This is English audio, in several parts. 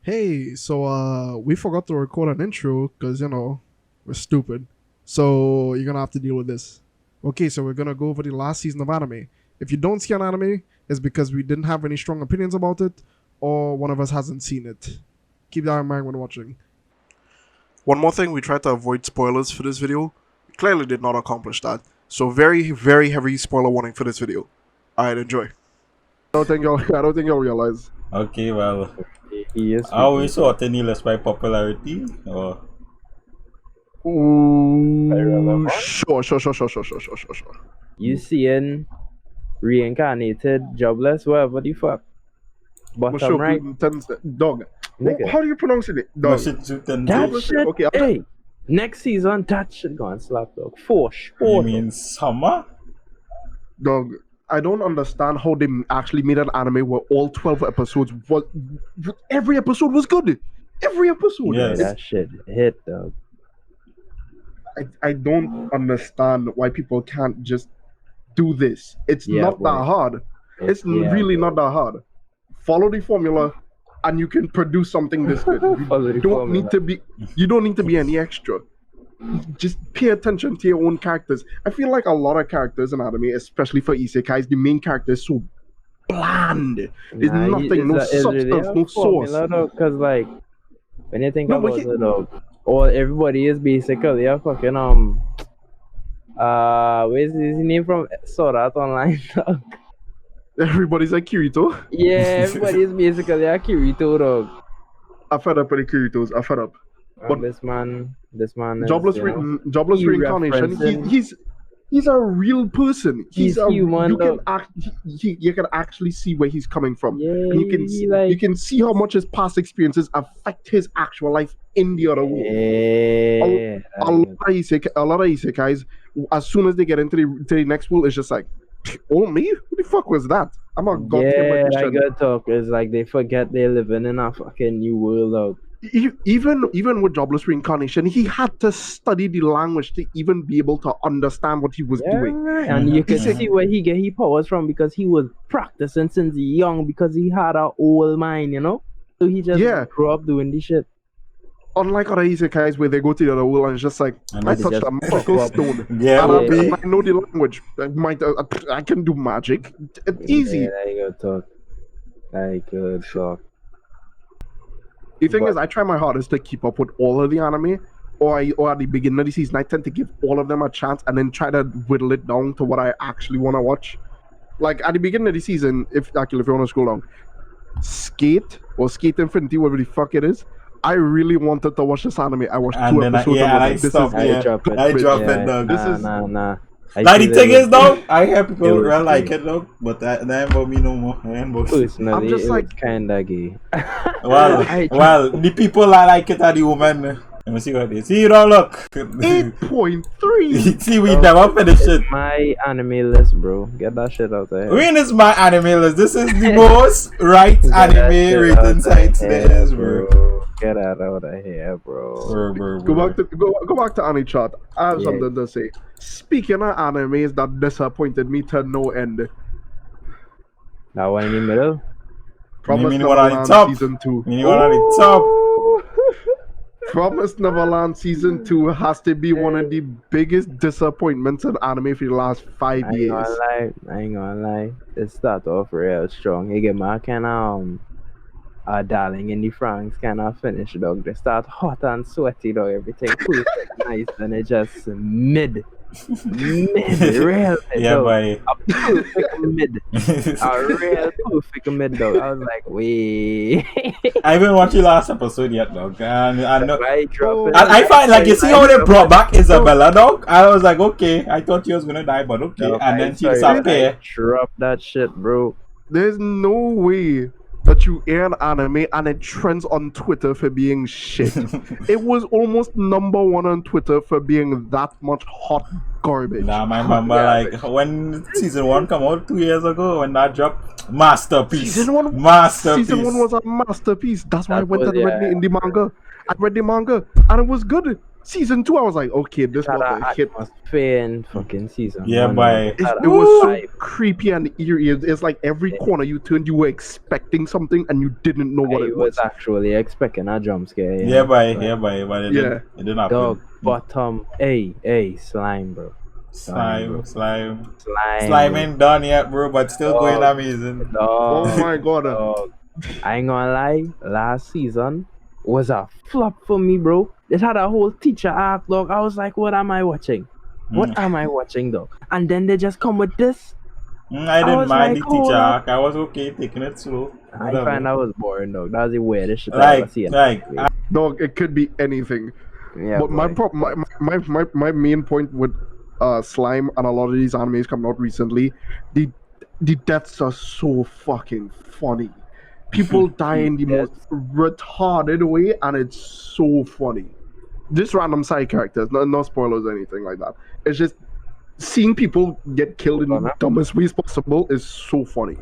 Hey, so we forgot to record an intro because we're stupid. So you're gonna have to deal with this. Okay, so we're gonna go over the last season of anime. If you don't see an anime, it's because we didn't have any strong opinions about it, or one of us hasn't seen it. Keep that in mind when watching. One more thing, we tried to avoid spoilers for this video. We clearly did not accomplish that. So very, very heavy spoiler warning for this video. Alright, enjoy. I don't think y'all realize. Okay, well, He is. are we sorting you less by popularity or? Ooh, sure. You seeing reincarnated, jobless, whatever the fuck. Bottom right, Dog. nigga. How do you pronounce it? No Dog. shit, That shit. Okay, hey, next season, that shit gonna slap, dog. For You sure. mean summer? Dog. I don't understand how they actually made an anime where all 12 episodes was. Every episode was good. Every episode. Yes. That shit hit, dog. I don't understand why people can't just do this. It's Yeah, not boy. that hard. It's really not that hard. Follow the formula, and you can produce something this good. Follow the You don't formula. need to be. You don't need to be any extra. Just pay attention to your own characters. I feel like a lot of characters in anime, especially for isekais, the main character is so bland. There's nothing, no substance, no source. Because like, when you think No, but about he- it, dog, all everybody is basically a fucking where's his name from? Sword Art Online, dog. Everybody's like Kirito. Yeah, everybody is basically a Kirito, dog. I'm fed up with the Kiritos. I'm fed up. But This man is, Jobless, you know, jobless he reincarnation. referencing- He's a real person. He's human, You can dog. you can actually see where he's coming from. Yeah, And you can he like- you can see how much his past experiences affect his actual life in the other world. yeah, A lot of isekais, as soon as they get into the next world, it's just like, oh me? Who the fuck was that? I'm a goddamn yeah, I magician. gotta talk. It's like they forget they're living in a fucking new world, dog. Even with jobless reincarnation, he had to study the language to even be able to understand what he was doing. And you can Mhm. see where he get his powers from because he was practicing since young because he had an old mind, you know. So he just Yeah. grew up doing this shit. Unlike other isekais where they go to the other world and it's just like, And I they touched just a magical fuck up. stone. Yeah, And Yeah. I know the language. I can do magic. It's easy. Yeah, I gotta talk. I could talk. The thing But- is, I try my hardest to keep up with all of the anime, or at the beginning of the season, I tend to give all of them a chance and then try to whittle it down to what I actually want to watch. Like at the beginning of the season, if you want to scroll down, Skate or Skate Infinity, whatever the fuck it is, I really wanted to watch this anime. I watched And 2 then episodes. I and stopped. I Yeah, drop it. I dropped Yeah, it, dog. This is- nah. Like the thing is, though, I hear people it was real like gay. it, though, but that ain't about me no more. I ain't about Personally, I'm just it like- was kinda gay. Well, the people that like it are the women. Let me see what it is. See, you don't look. 8.3. See, we never finish it. My anime list, bro. Get that shit out there. When is my anime list? This is the most right Get that anime shit rating out sites there, there is, bro. Get out of here, bro. Go back to Anime Chart. I have Yeah. something to say. Speaking of animes that disappointed me to no end, That one in the middle. Promised mean what on the Neverland top? season 2. You want on the top? Promised Neverland season 2 has to be one of the biggest disappointments in anime for the last 5 I ain't years. gonna lie. It start off real strong. You get my kind of darling in the Franks kind of finish, dog. They start hot and sweaty, dog. Everything perfect, nice, and it just mid, real mid, Yeah, dog. boy. A perfect mid, a real perfect mid, dog. I was like, wait. I haven't watched the last episode yet, dog. And I know. Why drop it? And I find like you see how they brought back Isabella, dog. I was like, okay, I thought she was gonna die, but okay. Dog, And I then she sorry, disappeared. I Drop that shit, bro. There's no way that you air an anime and it trends on Twitter for being shit. It was almost #1 on Twitter for being that much hot garbage. Nah, my mama like when season 1 come out 2 years ago when that dropped, masterpiece. Masterpiece. Season 1 was a masterpiece. That's why I That went was- and read yeah. in the manga. I read the manga and it was good. Season 2, I was like, okay, this Had was an a hit. atmosphere in fucking season. Yeah, one, boy. Had It a was so vibe. creepy and eerie. It's like every corner you turned, you were expecting something and you didn't know what I it was was. actually expecting a jump scare. you Yeah, know, boy. but Yeah, boy. But it Yeah. didn't happen. Dog, bottom, hey, slime, bro. Slime. Slime. Slime ain't done yet, bro, but still going Dog. amazing. Oh Dog, my god. dog. I ain't gonna lie, last season was a flop for me, bro. It had a whole teacher arc, dog. I was like, what am I watching? What am I watching, dog? And then they just come with this. I didn't was mind like, the teacher hold up. arc. I was okay taking it slow. I Whatever. find that was boring, dog. That was the weirdest shit I ever seen. Dog, it could be anything. Yeah, But my, boy. my main point with Slime and a lot of these animes coming out recently, the deaths are so fucking funny. People die in the most retarded way, and it's so funny. Just random side characters, no spoilers or anything like that. It's just seeing people get killed in the dumbest ways possible is so funny.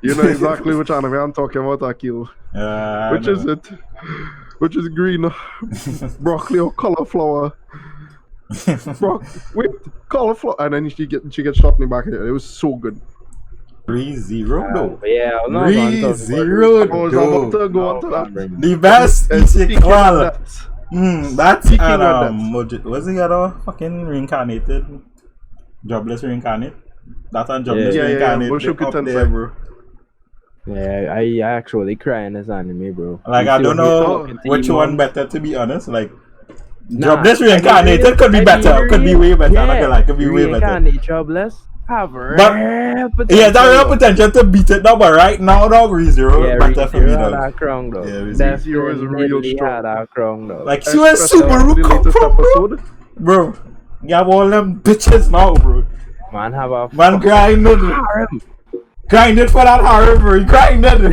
You know exactly which anime I'm talking about, Akil. Which is it? Which is green? Broccoli or cauliflower? Wait, cauliflower, and then she gets shot in the back of it. It was so good. 3-0 though. Yeah, no, 3-0 I was about to go on to that. The best is Speaking equal. of that, That's Speaking of was the other fucking reincarnated? Jobless reincarnate? That and jobless yeah, reincarnate. Mushoku up there, Tensei. bro. Yeah, I actually cry in this anime, bro. Like, You I see don't when know he's talking to which him, one better, to be honest. Like, Nah, jobless reincarnated could be better. Could be way better. I'm not gonna lie, could be way better. Reincarnate jobless. Have rare But potential. yeah, that real potential to beat it now, but right now, dog, ReZero Yeah, better for me, ReZero had dog. a crown, though. Yeah, ReZero is real Definitely strong. had a crown, though. Like, see where Especially Subaru the come latest from, bro? episode. Bro, you have all them bitches now, bro. Man have a Man grinded. harem. Grinded for that horror, bro. He grinded.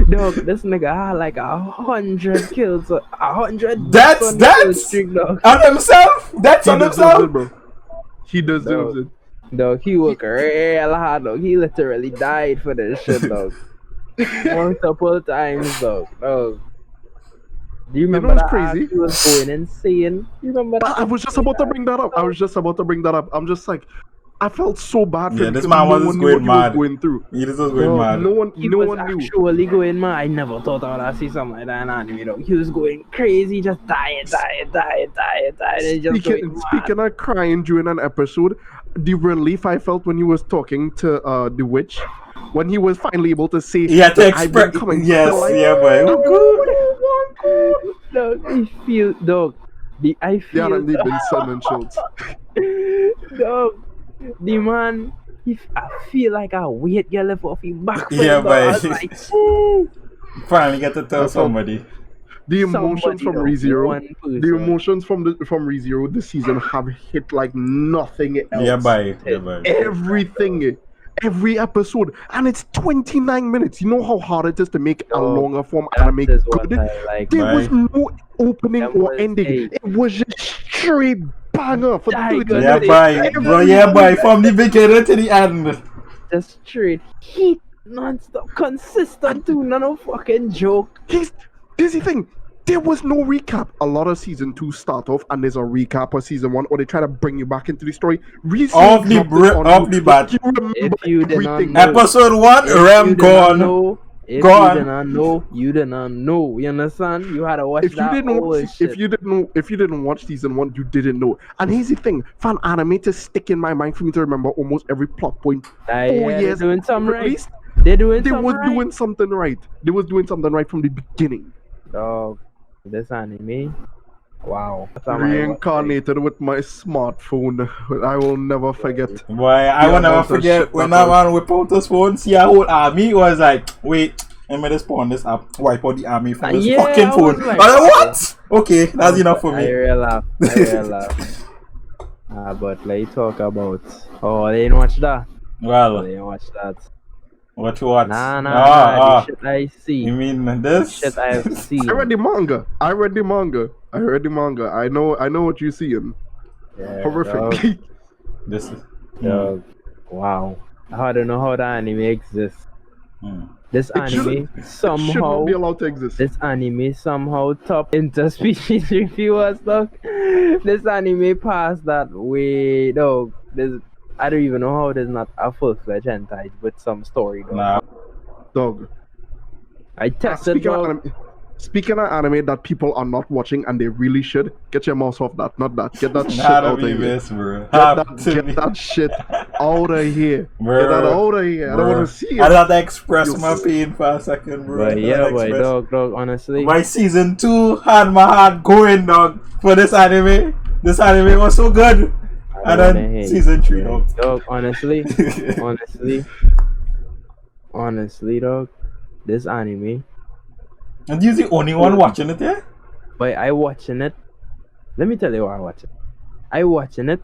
Dog, this nigga had like 100 kills, 100 That's streak, dog. on himself. That's He on deserves himself. it, bro. He deserves it. Dog, he worked real hard, dog. He literally died for this shit, dog. Multiple times, dog. Do you remember what's that crazy? arc he was going insane? You remember that? I was just about to bring that up. I'm just like, I felt so bad for Yeah, him this because man no was one knew going what he mad. was going through. He just was going Bro, mad. He No was one knew. actually going mad. I never thought I would see something like that in anime, dog. He was going crazy, just dying. And just going Speaking of crying during an episode, the relief I felt when he was talking to the witch, when he was finally able to say, He had to "I've been express. coming Yes, to life." yeah, boy. Dog, I feel, dog. I Yeah, feel, and they've been sending shields. dog. The man, I feel like I weight get left off his back. Yeah, dog. I was boy. like, "Shit." Finally get to tell somebody. The emotions Somebody, from dog, ReZero, one person. the emotions from ReZero this season have hit like nothing else. Yeah, boy. Yeah, boy. Everything, every episode, and it's 29 minutes. You know how hard it is to make a Dog, longer form That anime is what good. I like. There Bye. was no opening That or was ending. a- It was just straight banger for Die, 30 good. Yeah, minutes. boy. Bro, yeah, boy. From the beginning to the end. Just straight heat, non-stop, consistent too. No fucking joke. This is the thing. There was no recap. A lot of season 2 start off and there's a recap of season 1, or they try to bring you back into the story. Off the bat. You remember If you did not everything. know- Episode 1, Rem gone. If Gone. you did not know, you did not know. You understand? You had to watch If you that didn't whole watch, shit. if you didn't watch season 1, you didn't know. And here's the thing: for an anime to stick in my mind for me to remember almost every plot point, 4 They're years doing something right. released, They're doing they something was right. doing something right. They was doing something right from the beginning. Dog, this anime, wow. That's how I watch it. Reincarnated with my smartphone. I will never forget. Boy, I will never that's the forget shit when that that man whip out his phone, see a whole army, was like, wait, I'm gonna spawn this app, wipe out the army from this Yeah, fucking I phone. was like- I was like, what? Okay, that's enough for I me. real laugh. But let's talk about. Oh, they didn't watch that. Well, They didn't watch that. what you watch? Nah. Ah, The shit I see. you mean this? Shit I have seen. I read the manga. I read the manga. I know what you're seeing. Yeah, Horrific. This is... dog. Wow. I don't know how that anime exists. This It should- anime It should somehow not be allowed to exist. this anime somehow top interspecies reviewers, dog. This anime passed that way, dog. I don't even know how there's not a full-fledged hentai with some story, dog. Nah. Dog. I tested, dog. Speaking of anime that people are not watching and they really should, get your mouse off that, not that. Get that shit Gotta out of be here. this, bro. Get that shit out of here. Bro. Get that out of here. I don't want to see it. I had to express You- my pain for a second, bro. But yeah, boy, dog, honestly. My season 2 had my heart going, dog, for this anime. This anime was so good. And then season 3, dog, honestly, honestly, dog, this anime. And you're the only one watching it, yeah? But I watching it. Let me tell you why I watch it. I watching it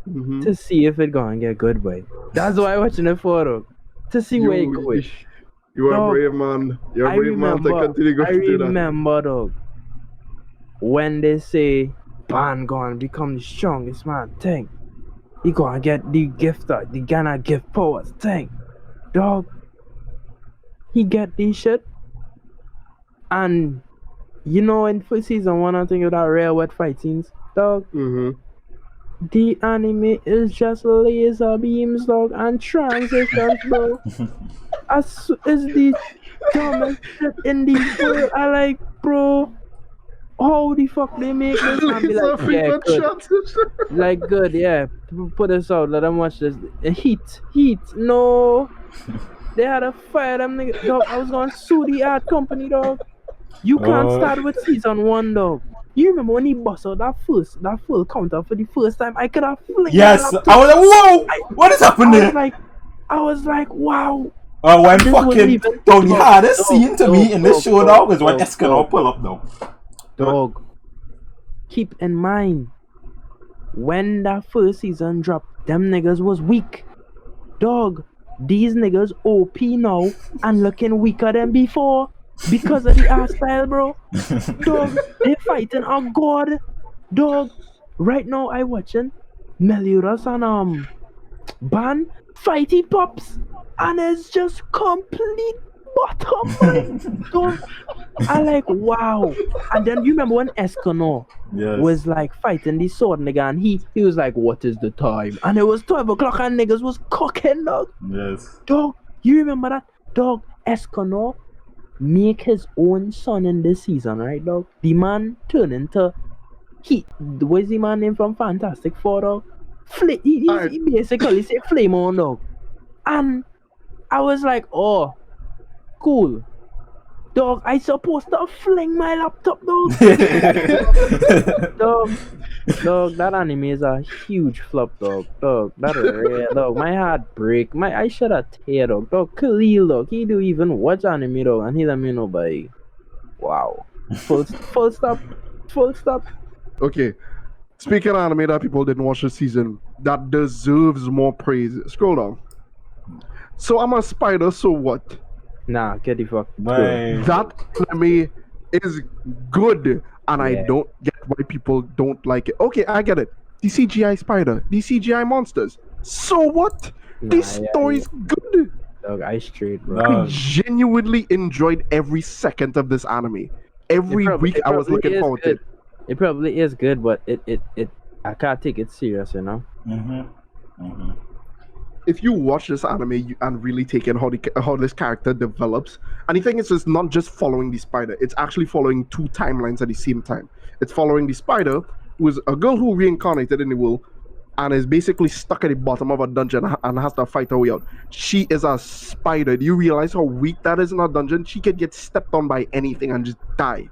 Mhm. to see if it gonna get good, boy. That's why I watching it for, dog. To see where it goes. You are Dog, a brave man. You're a brave man to continue I going through that. remember, dog, when they say Ban gonna become the strongest man thing. He gonna get the gift, the gonna give powers thing. Dog, he get this shit. And you know, in for season 1, I think of that rare wet fight scenes, dog. Mm-hmm. The anime is just laser beams, dog, and transitions, bro. As is the dumbest shit in the world. I like, bro. How the fuck they make this? And be like, yeah, good. Like, good, yeah. Put this out, let them watch this. Heat, no. They had to fire them niggas, dog. I was gonna sue the art company, dog. You can't start with season 1, dog. You remember when he bust out that full counter for the first time? I could have flicked. Yes, I was like, whoa! What is happening there? I was like, wow. When This fucking wasn't even- dog, the dog, hardest dog, scene to dog, me in this dog, show dog, now is when dog, Escanor dog. pull up though. Dog, keep in mind, when that first season dropped, them niggas was weak. Dog, these niggas OP now and looking weaker than before because of the art style, bro. Dog, they fighting a god. Dog, right now I watching Meliodas and Ban fighty pops, and it's just complete bottom line. Dog, I like, wow. And then you remember when Escanor Yes. was like fighting the sword nigga, and he was like, what is the time? And it was 12 o'clock and niggas was cooking, dog. Yes. Dog, you remember that? Dog, Escanor make his own son in this season, right, dog? The man turned into where's the man name from Fantastic Four, dog? He basically said flame on, dog. And I was like, oh, cool. Dog, I supposed to fling my laptop, dog. dog, that anime is a huge flop, dog. Dog, that rare, dog. My heart break. I should have tear, dog. Dog, Khalil, dog. He do even watch anime, dog, and he let me know by. Wow. Full stop. Full stop. Okay. Speaking of anime that people didn't watch this season, that deserves more praise. Scroll down. So I'm a spider, so what? Nah, get the fuck. Bye. That anime is good, and I Yeah. don't get why people don't like it. Okay, I get it. The CGI spider, the CGI monsters. So what? The story's good. Dog, I straight, bro. Nah. I genuinely enjoyed every second of this anime. Every week I was looking forward to it. It probably is good, but it I can't take it serious, you know. If you watch this anime and really take in how this character develops, and the thing is, it's not just following the spider, it's actually following two timelines at the same time. It's following the spider, who is a girl who reincarnated in the world and is basically stuck at the bottom of a dungeon and has to fight her way out. She is a spider. Do you realize how weak that is in a dungeon? She could get stepped on by anything and just die.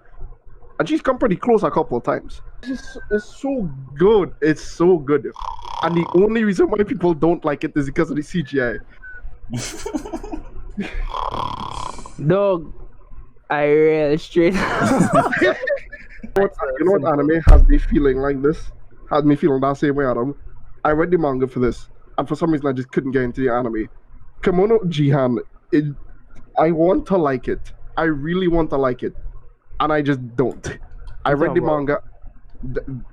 And she's come pretty close a couple of times. It's so good. It's so good. And the only reason why people don't like it is because of the CGI. Dog, I real straight. You know what anime has me feeling like this? Has me feeling that same way, Adam. I read the manga for this, and for some reason I just couldn't get into the anime. Kimono Jihan, I want to like it. I really want to like it. And I just don't. I read the manga.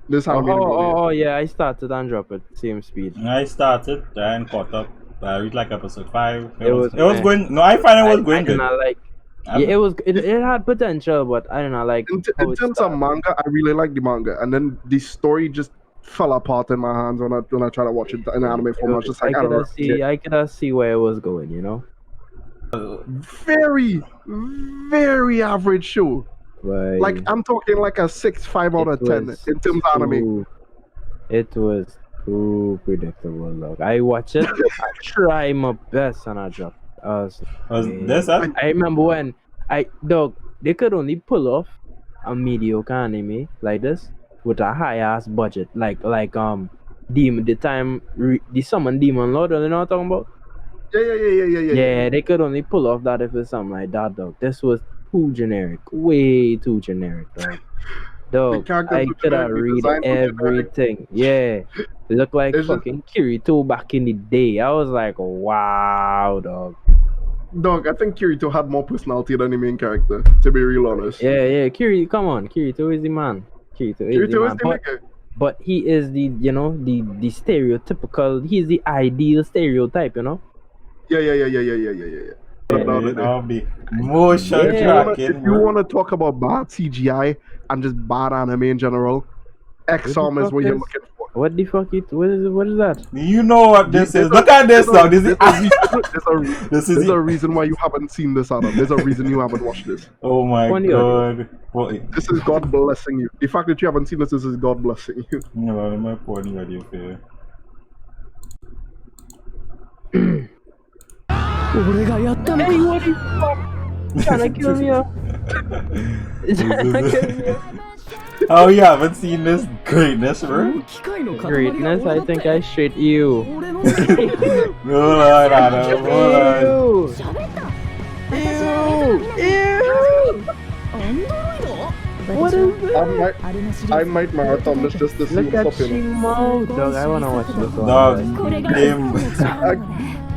This anime. Oh, yeah, I started and dropped it. Same speed. I started and caught up. I reached like episode 5. It was going. No, I find it was I going did good. not like. Yeah, it had potential, but I don't know, like In how it terms of started. manga, I really like the manga, and then the story just fell apart in my hands when I tried to watch it in anime form. I was just like, I don't know. I could see where it was going, you know. Very, very average show. But Like I'm talking like a 6.5 out of 10 in terms of anime. It was too predictable. Look, I watch it, I try my best, and I drop. I remember when they could only pull off a mediocre anime like this with a high ass budget, like Demon the Summon Demon Lord. You know what I'm talking about? Yeah. They could only pull off that if it's something like that, dog. This was too generic, way too generic, dog. Dog, I could have read everything. Yeah, it looked like fucking Kirito back in the day. I was like, wow, dog. Dog, I think Kirito had more personality than the main character, to be real honest. Yeah, Kirito, come on, Kirito is the man. Kirito is the man. But he is the stereotypical, he's the ideal stereotype, you know? Yeah. I'll be motion tracking. If you want to talk about bad CGI and just bad anime in general, X-Arm is what you're looking for. What the fuck what is that? You know what this is. Look at this now. There's a reason why you haven't seen this, Adam. There's a reason you haven't watched this. Oh my god. This is God blessing you. The fact that you haven't seen this is God blessing you. No, my poor audio fair. Hey, what the fuck? Trying to kill me up. Oh, you haven't seen this greatness, bro? Greatness, I think I shit you. Hold on. What is this? I might marathon this just to see Look at what's up in it. Shimo. Dog, I wanna watch this one. Dog,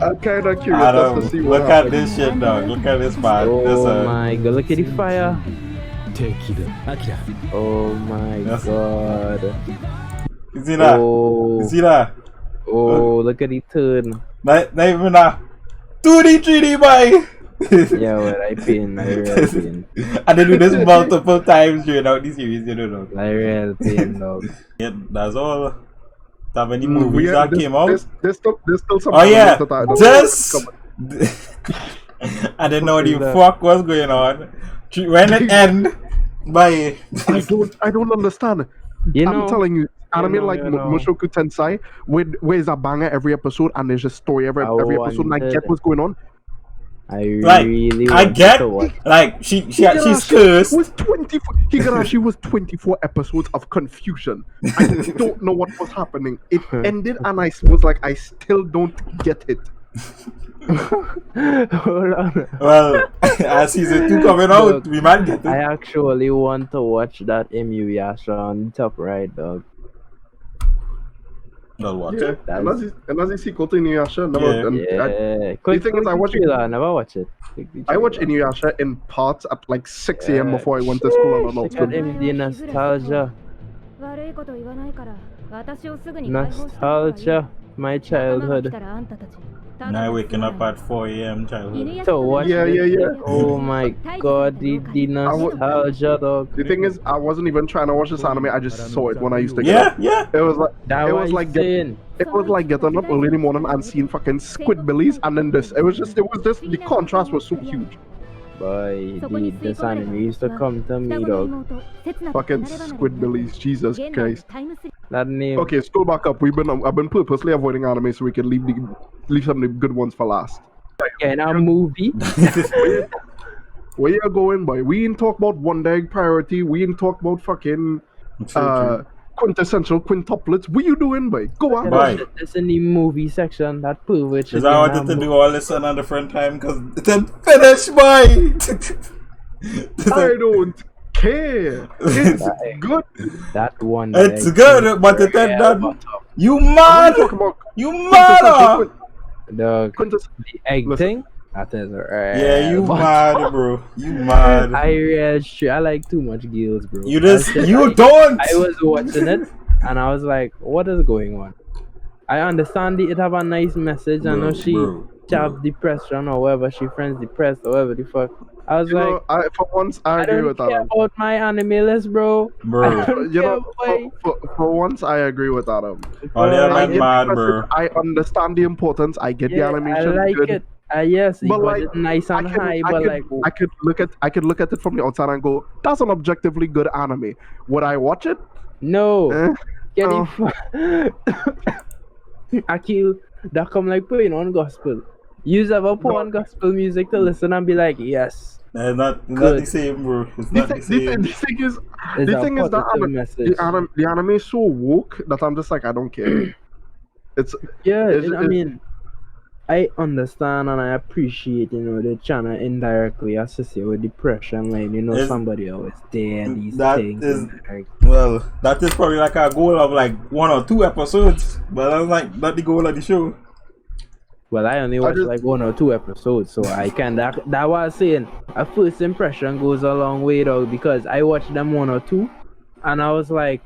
I'm kind of curious Adam, just to see what look at this shit, dog. Look at this man. Oh my god, look at the fire. Oh my god. You see that? You see that? Oh, look at the turn. Not even that. 2D, 3D, boy! Yeah, well, I pain. And they do this multiple times during out the series, you know. I real pain, dog. Yeah, that's all. Have any movies that came out? There's still some. Oh yeah, just. I didn't know what the fuck was going on. When it end, bye. I don't understand. I'm telling you, anime like Mushoku Tensei, where is a banger every episode and there's a story every episode, and I get what's going on. I get like she's cursed. Was 24. Higurashi was 24 episodes of confusion. I don't know what was happening. It ended and I was like, I still don't get it. Hold on. Well, as season 2 coming out, we might get it. I actually want to watch that Inuyasha on top right, dog. Not watch it. Unless it's sequel to Inuyasha. The thing is, I watch it. I never watch it. I watch Inuyasha in parts at like 6 a.m. before I went to school on Look at the nostalgia. Nostalgia. My childhood. Now waking up at 4 a.m. childhood. So watch Oh my god, the nostalgia, dog. The thing is, I wasn't even trying to watch this anime. I just saw it when I used to get up. It was like getting up early in the morning and seeing fucking Squidbillies, and then this. It was just the contrast was so huge. Boy, this anime used to come to me, dog. Fucking Squidbillies, Jesus Christ. That name. Okay, scroll back up. I've been purposely avoiding anime so we can leave some of the good ones for last. Okay, now movie. Where you going, boy? We ain't talk about One Egg Priority. We ain't talk about fucking quintessential quintuplets. What you doing, boy? Go on. It's in the movie section. That pervert. Because I wanted to do all this on a different time because it didn't finish, boy. I don't care. It's good. That one. It's good, but it ain't done. You mad? You mad? The egg thing? That is yeah, you mad, bro. You mad. I like too much gills, bro. You don't. I was watching it and I was like, what is going on? I understand it have a nice message. I know she have depression or whatever. She friends depressed or whatever the fuck. I was You like, know, for once, I I agree don't with care Adam. about my anime list, bro. I Bro. don't You care know, why. for once, I agree with Adam. Oh, Bro, yeah, I man, get mad, the bro. message. I understand the importance. I get the yeah, I animation like good. it. Yes, the But like, budget nice and high, I but could, like, I could look at it from the outside and go, that's an objectively good anime. Would I watch it? no. Get No. Akil, that come like putting on gospel. You ever put on gospel music to listen and be like, yes. It's not Good. the same, bro. It's The not the thing, same. the thing is, It's the a thing is that positive message. the anime is so woke that I'm just like, I don't care. It's Yeah, it's- I mean, I understand and I appreciate, the channel indirectly associated with depression, like, It's- somebody always there, these that things. is- and, like, Well, that is probably like a goal of like 1 or 2 episodes, but that's like not the goal of the show. well, I only watched just- like 1 or 2 episodes, so I can that was I was saying. A first impression goes a long way though, because I watched them 1 or 2, and I was like,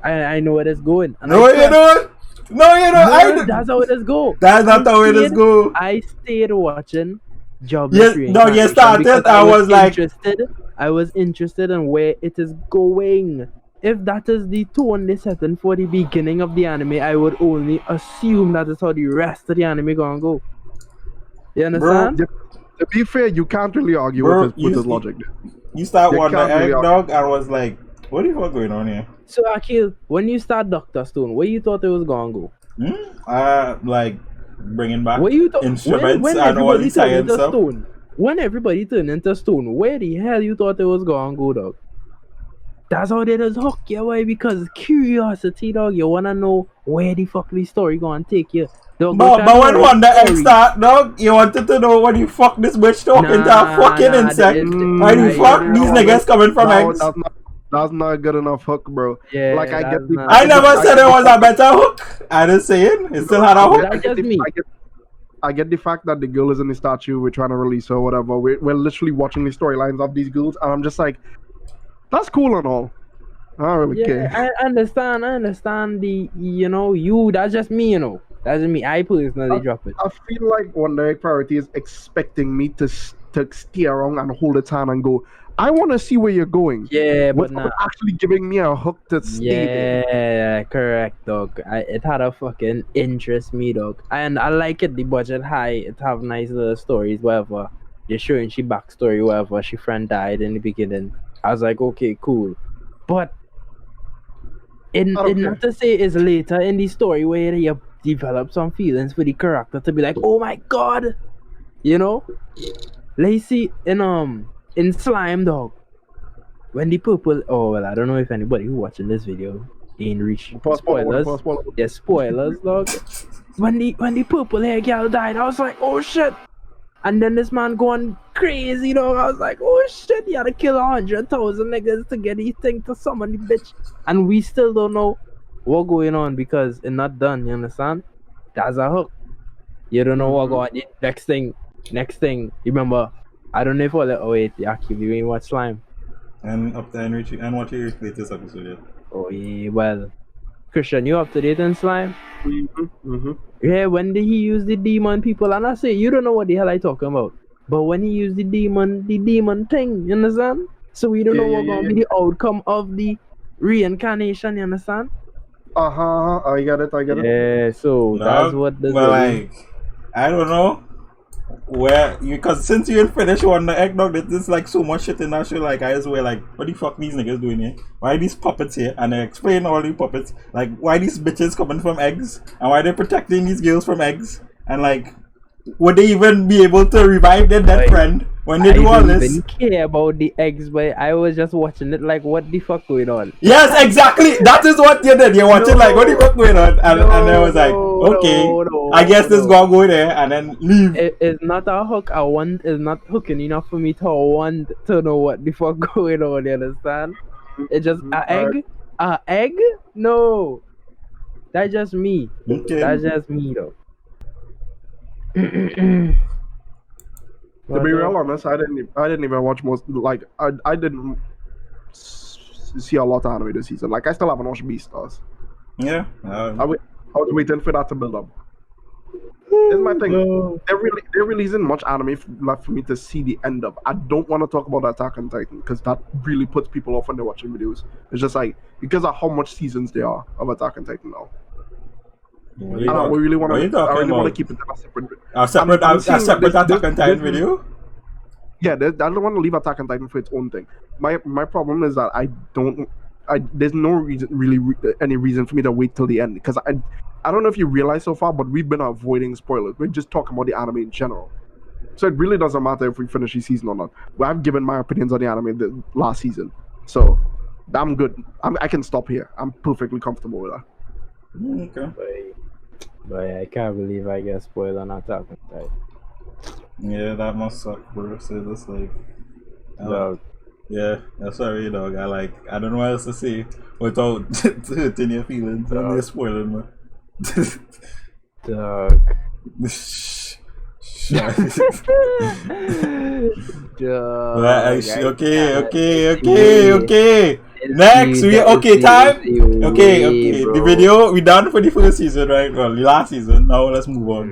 I know where it's going. And No, I you pressed- don't. No, you don't. No, that's how it is go. That's not how it is go. I stayed watching Job. Yes, no, you started, I was like- interested. I was interested in where it is going. If that is the tone they set in for the beginning of the anime, I would only assume that is how the rest of the anime gonna go. You understand? to be fair, you can't really argue Bro, with his logic. You start You Wonder can't Egg, really dog, and was like, what the fuck going on here? So Akil, when you start Doctor Stone, where you thought it was gonna go? Like bringing back Where you thought instruments when and all everybody the turned science into stuff. stone? When everybody turned into stone, where the hell you thought it was gonna go, dog? That's how they just hook you away, because curiosity, dog. You wanna know where the fuck the story gonna take you. Dog, But when Wonder Egg start, dog, you wanted to know what the fuck this bitch talking to a fucking insect. Why the fuck these niggas coming from eggs? That's not a good enough hook, bro. Yeah, Like I get, I never said it was a better hook. I just saying it still had a hook. That's just me. I get the fact that the girl is in the statue. We're trying to release her, or whatever. We're literally watching the storylines of these girls, and I'm just like, that's cool and all. I don't really care. I understand the, that's just me, That's just me. I personally drop it. I feel like Wonder Egg Priority is expecting me to stay around and hold its hand and go, I want to see where you're going. Yeah, but Without nah. actually giving me a hook to stay there. Yeah, correct, dog. It had a fucking interest me, dog. And I like it, the budget high. It have nice little stories, whatever. They're showing she backstory, whatever. She friend died in the beginning. I was like, okay, cool. But not to say it's later in the story where you develop some feelings for the character to be like, oh my god, Let's see in Slime, dog. When the purple, I don't know if anybody who watching this video ain't reached spoilers. Yeah, spoilers, dog. When the purple hair girl died, I was like, oh shit. And then this man going crazy, dog. I was like, oh shit, he had to kill 100,000 niggas to get these things to summon the bitch. And we still don't know what's going on because it's not done, you understand? That's a hook. You don't know what going on. Next thing, you remember, I don't know if actually you ain't watch Slime. And up to and watch your latest episode yet. Oh yeah, well, Christian, you up to date in Slime? Mm-hmm. Yeah, when did he use the demon people? And I say, you don't know what the hell I talking about. But when he used the demon thing, you understand? So we don't know what's going to be the outcome of the reincarnation, you understand? I get it. Yeah, so that's what the... But like, I don't know. Because since you didn't finish Wonder Egg, dog, there's like so much shit in that show. Like, I just were like, what the fuck these niggas doing here? Why these puppets here? And they explain all the puppets. Like, why these bitches coming from eggs? And why they protecting these girls from eggs? And like, would they even be able to revive their dead friend when they do all this? I didn't even care about the eggs, but I was just watching it like, what the fuck going on? Yes, exactly. That is what you did. You watching like, what the fuck going on? And I was like, okay, I guess this gonna go there and then leave. It's not a hook. It's not hooking enough for me to want to know what the fuck going on. You understand? It's just an egg. No, that's just me. Okay. That's just me though. To be real honest, I didn't even watch most. Like I didn't see a lot of anime this season. Like I still haven't watched Beastars. Yeah. I was waiting for that to build up. Here's my thing. There really isn't much anime left for me to see the end of. I don't want to talk about Attack on Titan because that really puts people off when they're watching videos. It's just like because of how much seasons there are of Attack on Titan now. What We really want are you to. I talking really want to about? keep it a separate. A separate, I'm a saying separate that Attack on Titan video? Yeah, I don't want to leave Attack on Titan for its own thing. My problem is that there's no reason any reason for me to wait till the end because I don't know if you realize so far, but we've been avoiding spoilers. We're just talking about the anime in general. So it really doesn't matter if we finish the season or not. Well, I've given my opinions on the anime the last season, so I'm good. I can stop here. I'm perfectly comfortable with that. Okay. But I can't believe I get spoiled on Attack on Titan. Yeah, that must suck, bro. So just like, Dog. yeah, that's sorry, dog. I don't know what else to say without hurting your feelings. And you're spoiling me. Dog. Okay. Next, time. Okay. The video we done for the first season, right? Well, the last season. Now let's move on.